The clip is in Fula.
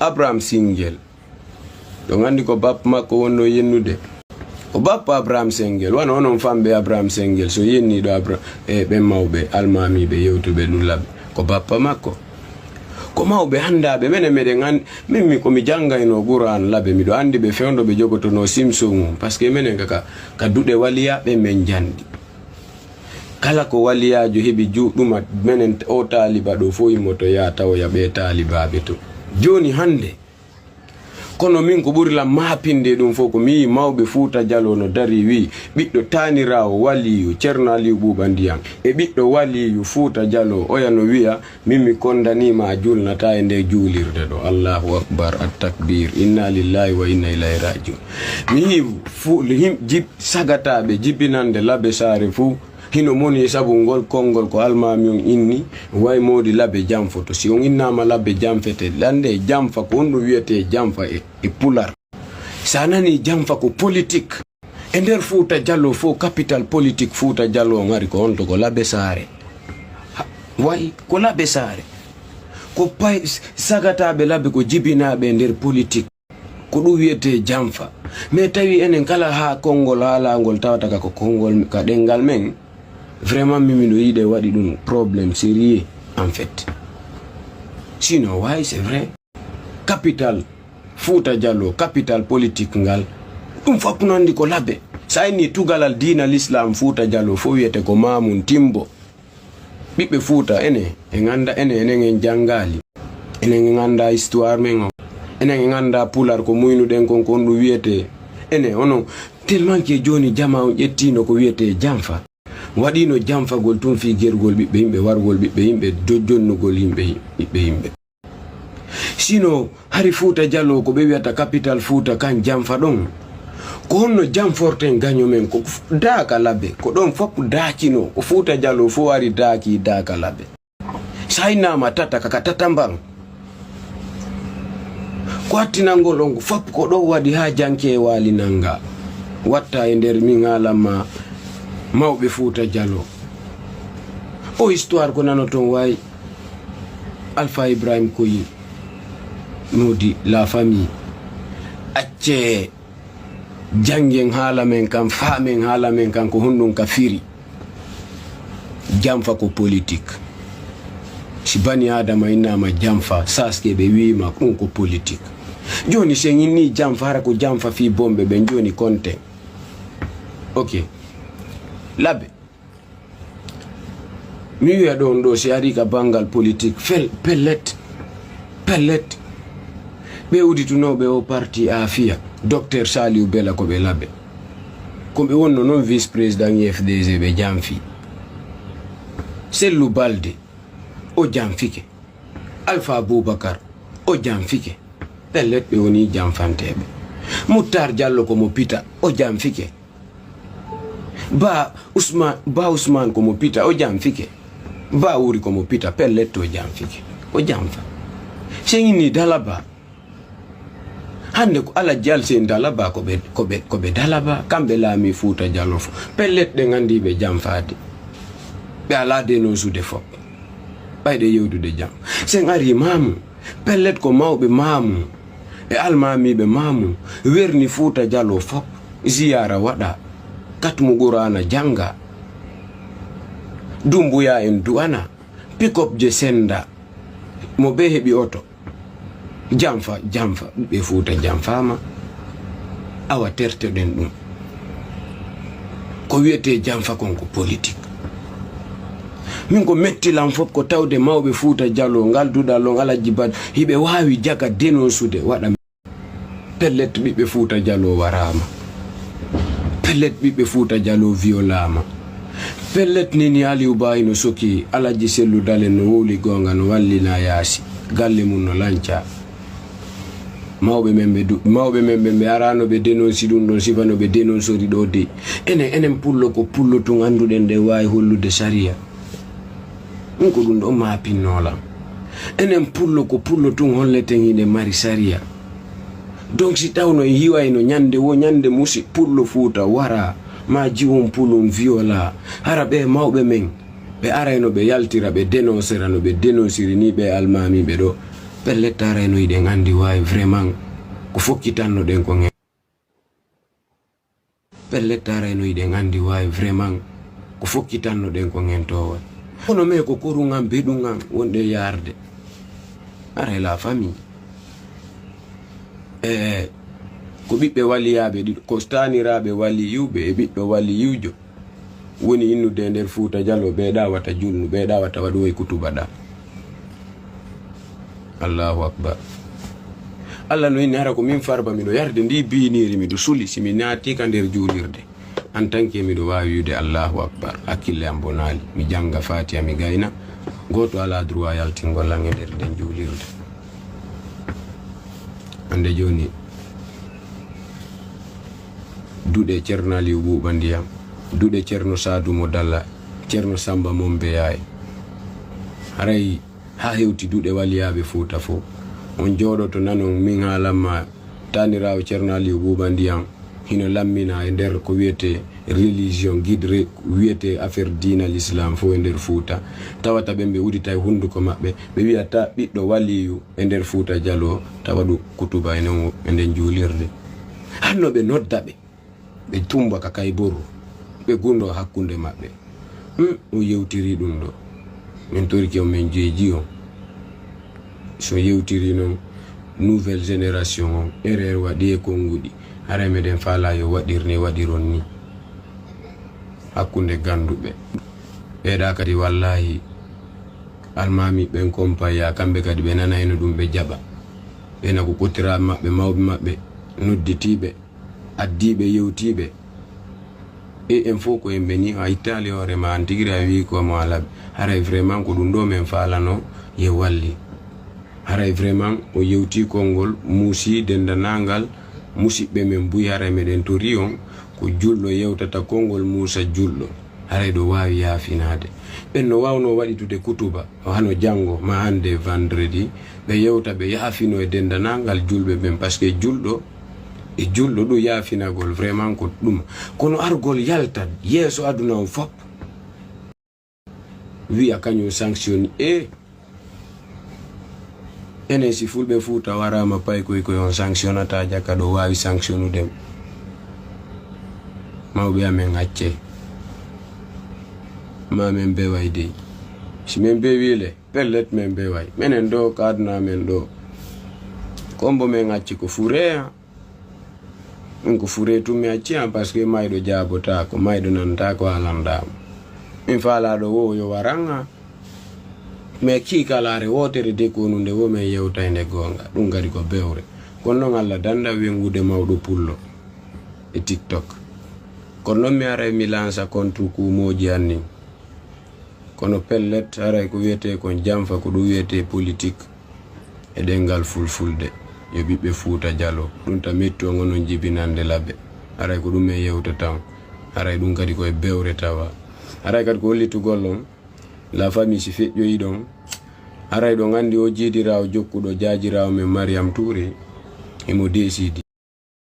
Abraham Singel don andi ko bap makko wonno yennude o bappa Abraham Singel wana onon fambe Abraham Singel so yenni do Abraham be mawbe almami be yewtube dum labe ko bappa makko ko mawbe handabe menen meden an mimmi ko mi janga ino Qur'an labe mi do andi be fewndo be jogoto no simsung parce que menen ka dude waliya be men jandi kala ko waliyaajo hebi juuduma menen o taliba do fo yimoto ya taw ya be taliba be to joni hande kono min ko burila mapinde dum fo ko mi mawbe Fuuta Jallo no dari wi biddo tanirawo waliyu Ceerno Aliyu Buuba Ndiyam e biddo waliyu Fuuta Jallo o ya no wiya mimmi kondani ma julnata e nde juulirde do Allahu akbar at-takbir inna lillahi wa inna ilayhi rajiun mi fu jib sagatabe jibinande labe sare fu hino moni sabu ngol kongol ko almami on inni way modi labe jamfo to si on innama labe jamfete lande jamfa ko on wiyete jamfa e pular sanani jamfa ko politique e nder Fuuta Jallo fo capital politique Fuuta Jallo ngari ko on to ko labe sare way ko labe sare ko pay sagatabe labe ko jibinabe nder politique ko du wiyete jamfa me tawi enen kala ha kongol hala ngol tawata ka ko kongol ka dengal men vraiment mimi no yide wadi dum problème sérieux en fait sinon ouais c'est vrai capital Fuuta Jallo capital politique ngal dum fop nandi ko labe sayni tugalal dina l'islam Fuuta Jallo fo wiete ko mamun timbo bibbe Fuuta ene e nganda ene en jangali ene nganda histoire men ene nganda pular ko muynu den kon du wiete ene ono tellement que joni jama on jettino ko wiete jamfa wadino jamfa gol tun fi gergol bibbe yimbe wargol bibbe yimbe dojjonnugol yimbe sino hari Fuuta Jallo ko be wiata capital Fuuta kan jamfa don ko honno jamforte ganyo men ko daaka labe ko don fop daakino ko Fuuta Jallo fo wari daaki daaka labe sayna matata kaka tatambang ko attinangol on fop ko do wadi ha janke wali nanga watta e nder mi ngalama mawbe Fuuta Jallo o histoire ko nanoton way Alpha Ibrahim Koyi nodi la famille acce jangen hala men kan famen hala men kan ko honnun ka firi jamfa ko politique si bani adama inama jamfa saske be wima ko politique joni sengini jamfa ra ko jamfa fi bombe be joni konte ok labe mi wiya don do si ari ka bangal politique pellet be uditunobe o parti afia Dr Saliou Bella ko be labe ko be wonno non vice président FDC be jamfi Sellou Balde o jamfike Alpha Boubacar o jamfike pellet be woni jamfantebe Moutar Diallo ko mo pita o jamfike ba Ousmane ko mo pita o jamfike ba wuri ko mo pita pellet o jamfike o jamfa sengini dalaba hande ko ala jalsen dalaba ko be dalaba kambe laami Fuuta Jallo fo pellet de ngandi be jamfaade be ala de no sude fo bayde yewdude jam sen ari mamu pellet ko mawbe mamu e almami be mamu werni Fuuta Jallo fo ziyara wada katmu Qur'ana janga dumbuya en duana pick up je senda mo be hebi oto jamfa be Fuuta jamfama awa terte den dum ko wiete jamfa kon ko politique min ko metti lam fop ko tawde mawbe Fuuta Jallo ngal dudalo ngala jibad hibe wawi jaga denosude wada pellet bibbe Fuuta Jallo warama pellet bibbe Fuuta Jallo violama pellet nini Aliou Bayno soki alaji Sellou Dalen no woli gonga no wallina yaasi galle mun no lanca mawbe membe be arano be denonsi dum don sifano be denonsori do de enen pullo ko pullo tun anduden de way hollude sharia ko dum do ma pinnola enen pullo ko pullo tun holleten hide mari sharia donc si tawno hiwayno nyande musi pullo Fuuta wara ma jiwon pulum viola harabe mawbe men be arayno be yaltira be denonsera no be denonsiri ni be almami be do pelletare no ide ngandi way vraiment ko fokkitanno den ko ngen pelletare no ide ngandi way vraiment ko fokkitanno den ko ngen to kono me ko korungam bedungam wonde yarde are la famille ko bibbe waliyabe ko stanirabe waliyube e bibbe waliyujo woni innude nder Fuuta Jallo be dawata julnu be dawata wadu way kutuba da Allahu akbar Allah no inni hara ko min farba mi do yarde ndi biniri mi do suli simi naati ka nder julirde en tant que mi do wawi yude Allahu akbar akille am bonali mi janga Fatiha mi gayna goto ala droit yaltingol lan e nder den julirde ande joni dude Ceerno Aliou Buuba Ndiyam dude Ceerno Sadou Mo Dalla Ceerno Samba Mombe yaay haray ha hewti dude waliyabe Fuuta fo on jodoto nanon min halamma tanirawo Ceerno Aliou Buuba Ndiyam hino lammina e nder ko wiyete religion guide wiyete affaire dina l'islam fo e nder Fuuta tawata bembe udita e hunduko mabbe be wiata biddo waliyu e nder Fuuta Jallo tawadu kutuba enen e nden julirde hanno be noddabe be tumba ka kay boru be gundo hakkunde mabbe o yewtiri dum do min torki o men jeeji o so yewtiri non nouvelle génération on erreur wadi e ko ngudi hare meden fala yo wadirni wadiron ni hakkunde gandube be da kadi wallahi almami ben kompaya kambe kadi be nana eno dum be jaba be na ko kotira mabbe mawbe mabbe nodditibe addibe yewtibe e en foko en beni ha Italie ore ma antigira wi ko mo ala haray vraiment ko dum do men falano ye walli haray vraiment o yewti kongol musi dendanangal musibbe men buy haray meden to rion ko jullo yewtata kongol musa jullo haray do wawi yafinade ben no wawno wadi tude kutuba hano jango ma hande vendredi be yewta be yafino e dendanangal julbe ben parce que juldo e jullo do yafinagol vraiment ko dum kono argol yalta yeso aduna on fop wi akanyo sanction ene si fulbe Fuuta warama pay ko on sanctionata jaka do wawi sanctionu dem mawbe amen acce ma men be wayde si men be wile pellet men be way menen do kadna men do kombo men acce ko furea ko fure to mi acci parce que maydo jabota ko maydo nanta ko alanda min fala do wo yo waranga me ki kalare wotere de ko nunde wo men yewtande gonga dum gadi ko bewre kono non alla danda wengude mawdo pullo e TikTok kono mi ara mi lansa kontu ku moji anni kono pellet ara ko wiete ko jamfa ko do wiete politique e dengal fulfulde yo bibbe Fuuta Jallo dum ta metto ngono jibinande labbe ara ko dum e yewta tan ara dum kadi ko e bewre tawa ara kadi ko hollitu gollon la famille si fejjo yidon ara do ngandi o jedirawo jokkudo jaajirawo men Mariam Touré e mo desidi